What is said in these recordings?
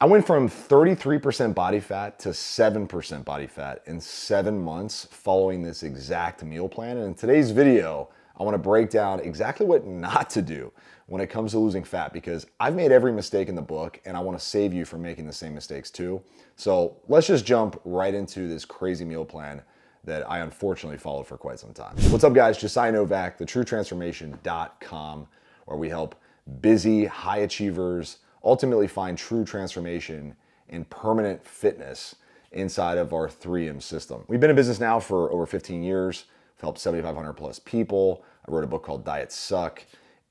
I went from 33% body fat to 7% body fat in 7 months following this exact meal plan. And in today's video, I want to break down exactly what not to do when it comes to losing fat, because I've made every mistake in the book and I want to save you from making the same mistakes too. So let's just jump right into this crazy meal plan that I unfortunately followed for quite some time. What's up guys, Josiah Novak, thetruetransformation.com, where we help busy high achievers ultimately find true transformation and permanent fitness inside of our 3M system. We've been in business now for over 15 years. We've helped 7,500 plus people. I wrote a book called Diets Suck.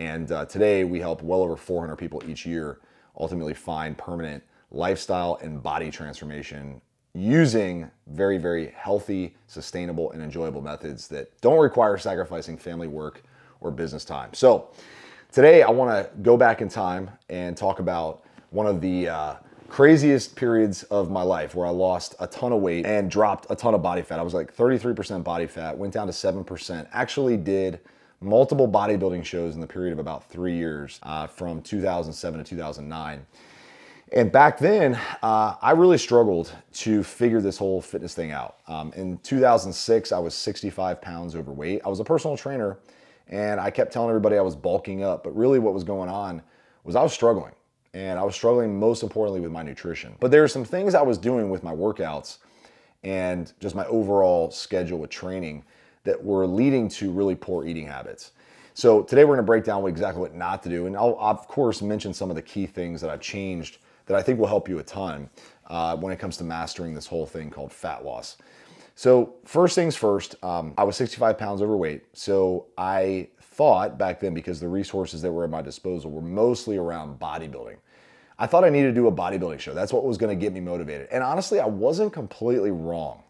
And today we help well over 400 people each year ultimately find permanent lifestyle and body transformation using very, very healthy, sustainable, and enjoyable methods that don't require sacrificing family work or business time. So today I want to go back in time and talk about one of the craziest periods of my life where I lost a ton of weight and dropped a ton of body fat. I was like 33% body fat, went down to 7%, actually did multiple bodybuilding shows in the period of about 3 years, from 2007 to 2009. And back then, I really struggled to figure this whole fitness thing out. In 2006, I was 65 pounds overweight. I was a personal trainer and I kept telling everybody I was bulking up, but really what was going on was I was struggling. And I was struggling most importantly with my nutrition. But there are some things I was doing with my workouts and just my overall schedule with training that were leading to really poor eating habits. So today we're gonna break down exactly what not to do. And I'll of course mention some of the key things that I've changed that I think will help you a ton when it comes to mastering this whole thing called fat loss. So first things first, I was 65 pounds overweight. So I thought back then, because the resources that were at my disposal were mostly around bodybuilding, I thought I needed to do a bodybuilding show. That's what was gonna get me motivated. And honestly, I wasn't completely wrong.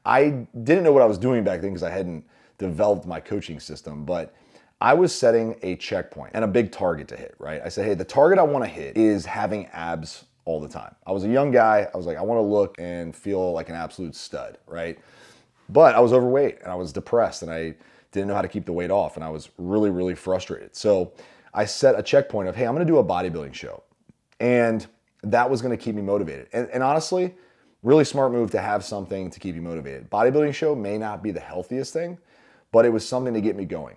I didn't know what I was doing back then because I hadn't developed my coaching system, but I was setting a checkpoint and a big target to hit, right? I said, hey, the target I wanna hit is having abs all the time. I was a young guy. I was like, I wanna look and feel like an absolute stud, right? But I was overweight and I was depressed and I didn't know how to keep the weight off and I was really, really frustrated. So I set a checkpoint of, hey, I'm gonna do a bodybuilding show. And that was gonna keep me motivated. And honestly, really smart move to have something to keep you motivated. Bodybuilding show may not be the healthiest thing, but it was something to get me going.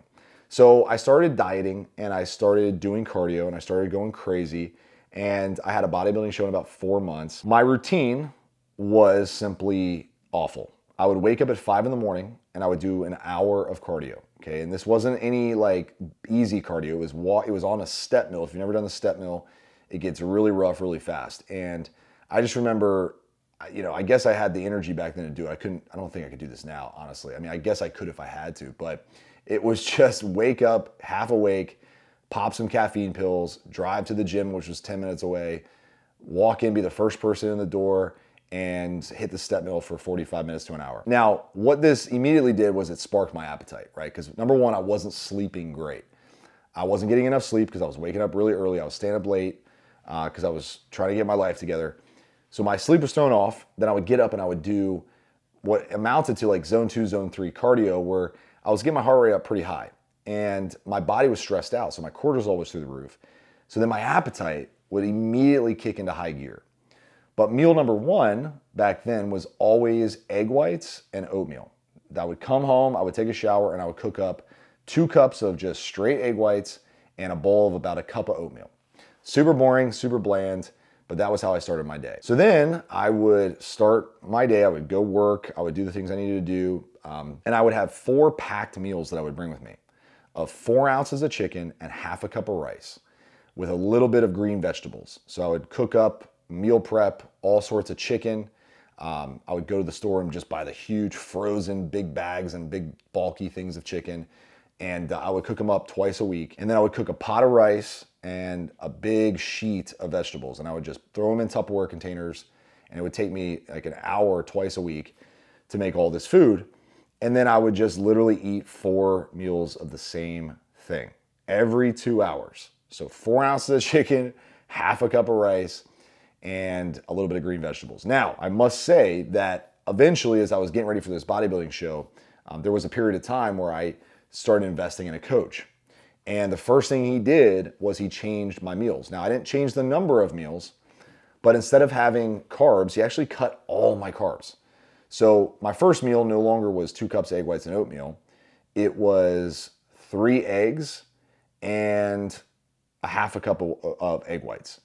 So I started dieting and I started doing cardio and I started going crazy. And I had a bodybuilding show in about 4 months. My routine was simply awful. I would wake up at 5 in the morning and I would do an hour of cardio. Okay, and this wasn't any like easy cardio. It was on a step mill. If you've never done the step mill, it gets really rough really fast. And I just remember, I guess I had the energy back then to do it. I don't think I could do this now, honestly. I mean, I guess I could if I had to, but it was just wake up, half awake, pop some caffeine pills, drive to the gym, which was 10 minutes away, walk in, be the first person in the door, and hit the step mill for 45 minutes to an hour. Now, what this immediately did was it sparked my appetite, right? Because number one, I wasn't sleeping great. I wasn't getting enough sleep because I was waking up really early. I was staying up late because I was trying to get my life together. So my sleep was thrown off. Then I would get up and I would do what amounted to like zone 2, zone 3 cardio, where I was getting my heart rate up pretty high and my body was stressed out. So my cortisol was through the roof. So then my appetite would immediately kick into high gear. But meal number one back then was always egg whites and oatmeal. I would come home, I would take a shower and I would cook up 2 cups of just straight egg whites and a bowl of about a cup of oatmeal. Super boring, super bland. But that was how I started my day. So then I would start my day, I would go work, I would do the things I needed to do, and I would have 4 packed meals that I would bring with me of 4 ounces of chicken and half a cup of rice with a little bit of green vegetables. So I would cook up, meal prep, all sorts of chicken. I would go to the store and just buy the huge frozen big bags and big bulky things of chicken. And I would cook them up twice a week. And then I would cook a pot of rice and a big sheet of vegetables. And I would just throw them in Tupperware containers. And it would take me like an hour twice a week to make all this food. And then I would just literally eat 4 meals of the same thing every 2 hours. So 4 ounces of chicken, half a cup of rice, and a little bit of green vegetables. Now, I must say that eventually, as I was getting ready for this bodybuilding show, there was a period of time where I started investing in a coach. And the first thing he did was he changed my meals. Now, I didn't change the number of meals, But instead of having carbs, he actually cut all my carbs. So my first meal no longer was 2 cups of egg whites and oatmeal. It was 3 eggs and a half a cup of egg whites.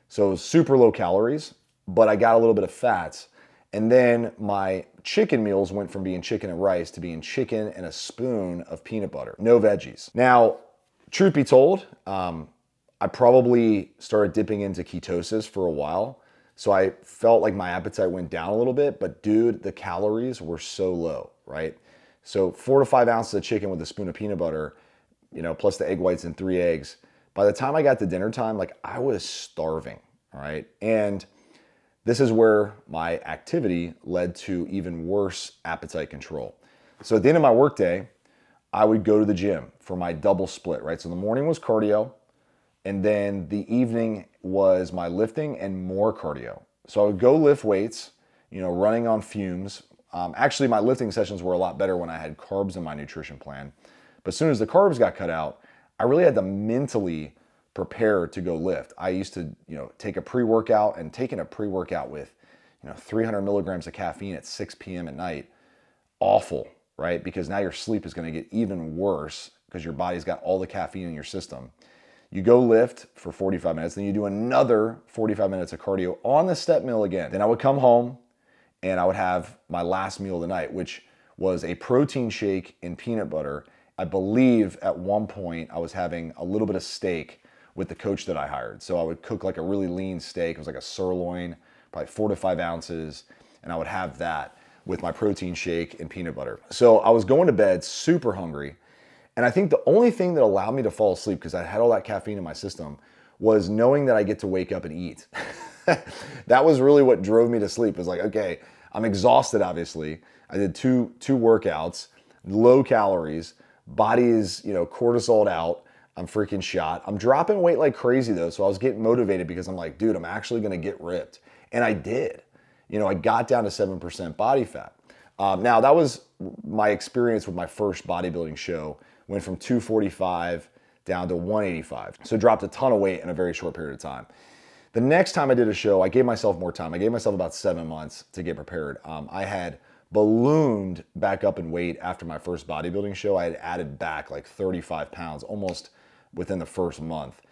So super low calories, but I got a little bit of fats. And then my chicken meals went from being chicken and rice to being chicken and a spoon of peanut butter. No veggies. Now, truth be told, I probably started dipping into ketosis for a while. So I felt like my appetite went down a little bit, but dude, the calories were so low, right? So 4 to 5 ounces of chicken with a spoon of peanut butter, plus the egg whites and 3 eggs. By the time I got to dinner time, like I was starving, all right? And this is where my activity led to even worse appetite control. So at the end of my workday, I would go to the gym for my double split, right? So the morning was cardio, and then the evening was my lifting and more cardio. So I would go lift weights, running on fumes. Actually, my lifting sessions were a lot better when I had carbs in my nutrition plan. But as soon as the carbs got cut out, I really had to mentally prepare to go lift. I used to, take a pre-workout, and taking a pre-workout with, 300 milligrams of caffeine at 6 p.m. at night, awful, right? Because now your sleep is going to get even worse because your body's got all the caffeine in your system. You go lift for 45 minutes, then you do another 45 minutes of cardio on the step mill again. Then I would come home and I would have my last meal of the night, which was a protein shake in peanut butter. I believe at one point I was having a little bit of steak with the coach that I hired. So I would cook like a really lean steak. It was like a sirloin, probably 4 to 5 ounces. And I would have that with my protein shake and peanut butter. So I was going to bed super hungry. And I think the only thing that allowed me to fall asleep, because I had all that caffeine in my system, was knowing that I get to wake up and eat. That was really what drove me to sleep. It was like, okay, I'm exhausted, obviously. I did two workouts, low calories, body is, cortisoled out. I'm freaking shot. I'm dropping weight like crazy though. So I was getting motivated because I'm like, dude, I'm actually going to get ripped. And I did. I got down to 7% body fat. Now that was my experience with my first bodybuilding show. Went from 245 down to 185. So dropped a ton of weight in a very short period of time. The next time I did a show, I gave myself more time. I gave myself about 7 months to get prepared. I had ballooned back up in weight after my first bodybuilding show. I had added back like 35 pounds almost within the first month.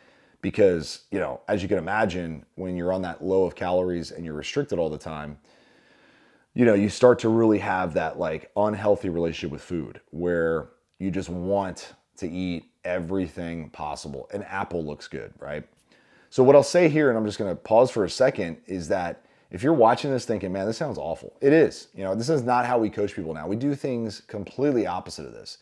Because, as you can imagine, when you're on that low of calories and you're restricted all the time, you start to really have that like unhealthy relationship with food where you just want to eat everything possible. An apple looks good, right? So what I'll say here, and I'm just going to pause for a second, is that if you're watching this thinking, man, this sounds awful. It is. This is not how we coach people now. We do things completely opposite of this.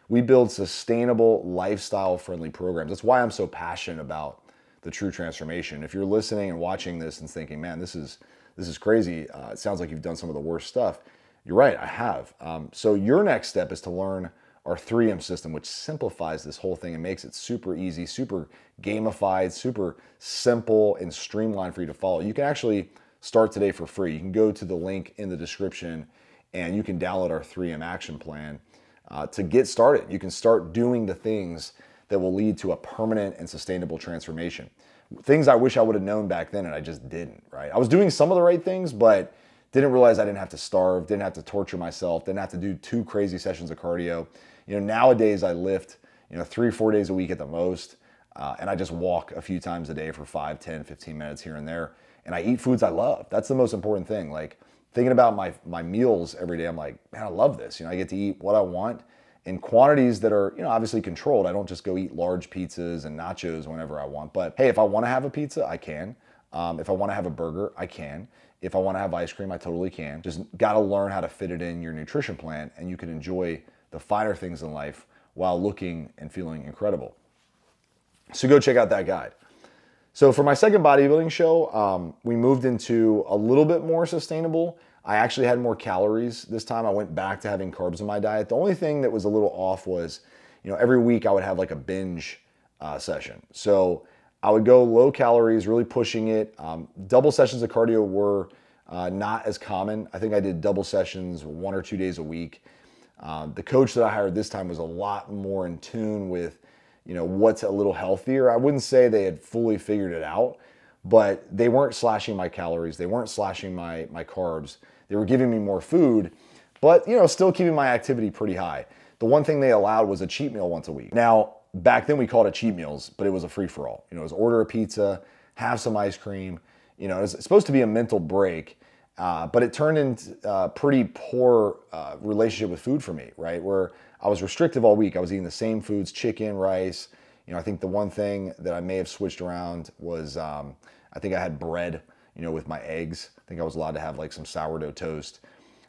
We build sustainable, lifestyle-friendly programs. That's why I'm so passionate about the true transformation. If you're listening and watching this and thinking, man, this is crazy. It sounds like you've done some of the worst stuff. You're right, I have. So your next step is to learn our 3M system, which simplifies this whole thing and makes it super easy, super gamified, super simple and streamlined for you to follow. You can actually start today for free. You can go to the link in the description and you can download our 3M action plan to get started. You can start doing the things that will lead to a permanent and sustainable transformation. Things I wish I would have known back then and I just didn't, right? I was doing some of the right things, but didn't realize I didn't have to starve, didn't have to torture myself, didn't have to do 2 crazy sessions of cardio. Nowadays I lift, 3-4 days a week at the most, and I just walk a few times a day for 5, 10, 15 minutes here and there, and I eat foods I love. That's the most important thing. Like thinking about my meals every day, I'm like, man, I love this. I get to eat what I want in quantities that are, obviously controlled. I don't just go eat large pizzas and nachos whenever I want, but hey, if I want to have a pizza, I can. If I want to have a burger, I can. If I want to have ice cream, I totally can. Just got to learn how to fit it in your nutrition plan, and you can enjoy the finer things in life while looking and feeling incredible. So go check out that guide. So for my second bodybuilding show, we moved into a little bit more sustainable. I actually had more calories this time. I went back to having carbs in my diet. The only thing that was a little off was, every week I would have like a binge session. So I would go low calories, really pushing it. Double sessions of cardio were not as common. I think I did double sessions 1 or 2 days a week. The coach that I hired this time was a lot more in tune with, what's a little healthier. I wouldn't say they had fully figured it out, but they weren't slashing my calories. They weren't slashing my carbs. They were giving me more food, but still keeping my activity pretty high. The one thing they allowed was a cheat meal once a week. Now, back then we called it cheat meals, but it was a free-for-all. It was order a pizza, have some ice cream. It was supposed to be a mental break, but it turned into a pretty poor relationship with food for me, right? Where I was restrictive all week. I was eating the same foods, chicken, rice. I think the one thing that I may have switched around was I think I had bread, with my eggs. I think I was allowed to have like some sourdough toast.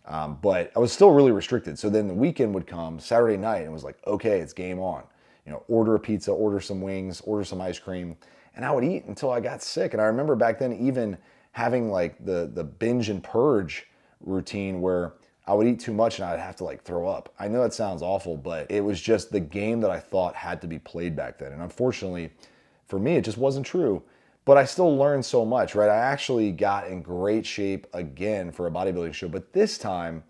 But I was still really restricted. So then the weekend would come, Saturday night, and it was like, okay, it's game on. Order a pizza, order some wings, order some ice cream. And I would eat until I got sick. And I remember back then even having like the binge and purge routine where I would eat too much and I'd have to like throw up. I know that sounds awful, but it was just the game that I thought had to be played back then. And unfortunately, for me, it just wasn't true. But I still learned so much, right? I actually got in great shape again for a bodybuilding show, but this time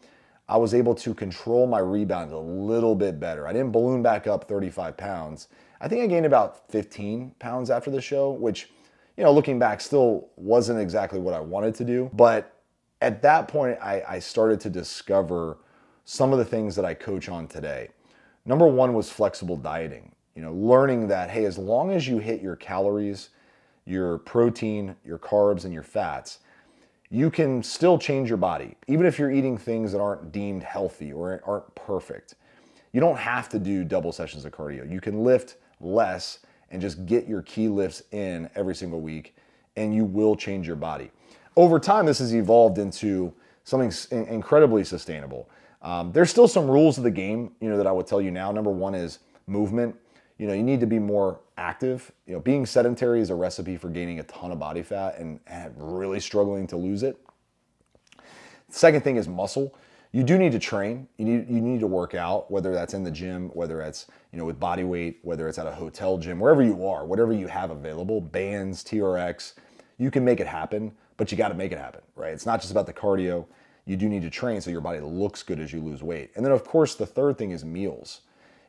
I was able to control my rebound a little bit better. I didn't balloon back up 35 pounds. I think I gained about 15 pounds after the show, which, looking back still wasn't exactly what I wanted to do. But at that point, I started to discover some of the things that I coach on today. Number one was flexible dieting, learning that, hey, as long as you hit your calories, your protein, your carbs, and your fats, you can still change your body, even if you're eating things that aren't deemed healthy or aren't perfect. You don't have to do double sessions of cardio. You can lift less and just get your key lifts in every single week, and you will change your body. Over time, this has evolved into something incredibly sustainable. There's still some rules of the game, that I would tell you now. Number one is movement. You need to be more active. Being sedentary is a recipe for gaining a ton of body fat and really struggling to lose it. Second thing is muscle. You do need to train. You need to work out, whether that's in the gym, whether that's with body weight, whether it's at a hotel gym, wherever you are, whatever you have available, bands, TRX, you can make it happen, but you got to make it happen, right? It's not just about the cardio. You do need to train so your body looks good as you lose weight. And then of course, the third thing is meals.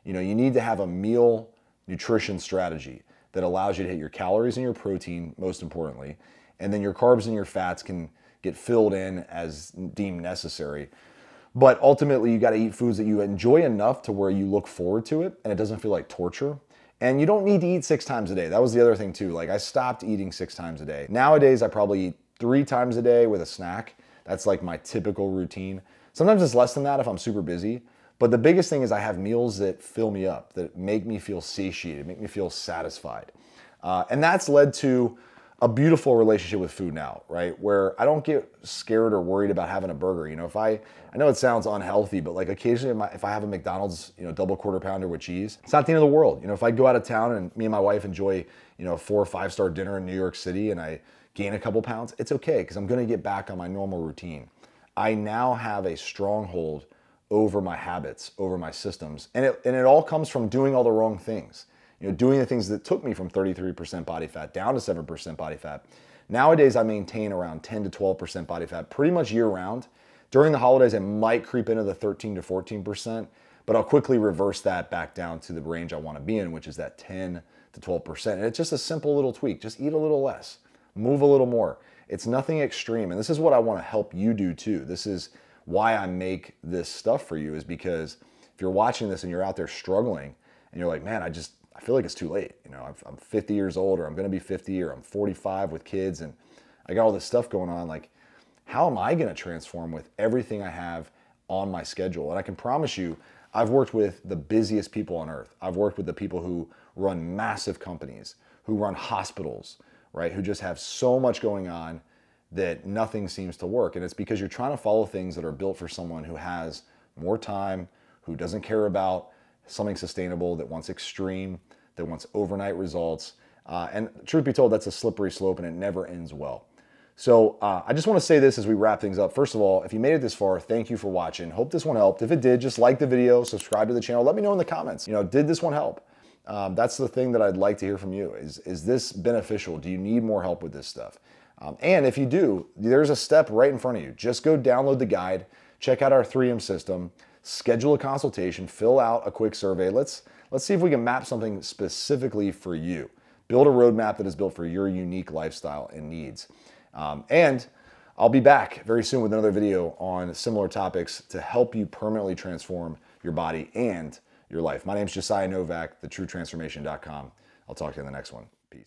You need to have a meal nutrition strategy that allows you to hit your calories and your protein, most importantly, and then your carbs and your fats can get filled in as deemed necessary. But ultimately, you got to eat foods that you enjoy enough to where you look forward to it and it doesn't feel like torture. And you don't need to eat 6 times a day. That was the other thing too. Like I stopped eating 6 times a day. Nowadays, I probably eat 3 times a day with a snack. That's like my typical routine. Sometimes it's less than that if I'm super busy. But the biggest thing is I have meals that fill me up, that make me feel satiated, make me feel satisfied. And that's led to a beautiful relationship with food now, right? Where I don't get scared or worried about having a burger. If I know it sounds unhealthy, but like occasionally if I have a McDonald's, double quarter pounder with cheese, it's not the end of the world. If I go out of town and me and my wife enjoy, a 4 or 5 star dinner in New York City and I gain a couple pounds, it's okay because I'm going to get back on my normal routine. I now have a stronghold over my habits, over my systems. And it all comes from doing all the wrong things. Doing the things that took me from 33% body fat down to 7% body fat. Nowadays, I maintain around 10 to 12% body fat pretty much year round. During the holidays, it might creep into the 13 to 14%, but I'll quickly reverse that back down to the range I want to be in, which is that 10 to 12%. And it's just a simple little tweak. Just eat a little less, move a little more. It's nothing extreme. And this is what I want to help you do too. This is why I make this stuff for you, is because if you're watching this and you're out there struggling and you're like, man, I feel like it's too late. I'm 50 years old, or I'm going to be 50, or I'm 45 with kids and I got all this stuff going on. Like, how am I going to transform with everything I have on my schedule? And I can promise you, I've worked with the busiest people on earth. I've worked with the people who run massive companies, who run hospitals, right? Who just have so much going on that nothing seems to work. And it's because you're trying to follow things that are built for someone who has more time, who doesn't care about something sustainable, that wants extreme, that wants overnight results. And truth be told, that's a slippery slope and it never ends well. So I just want to say this as we wrap things up. First of all, if you made it this far, thank you for watching. Hope this one helped. If it did, just like the video, subscribe to the channel. Let me know in the comments, did this one help? That's the thing that I'd like to hear from you. Is this beneficial? Do you need more help with this stuff? And if you do, there's a step right in front of you. Just go download the guide, check out our 3M system, schedule a consultation, fill out a quick survey. Let's see if we can map something specifically for you. Build a roadmap that is built for your unique lifestyle and needs. And I'll be back very soon with another video on similar topics to help you permanently transform your body and your life. My name is Josiah Novak, thetruetransformation.com. I'll talk to you in the next one. Peace.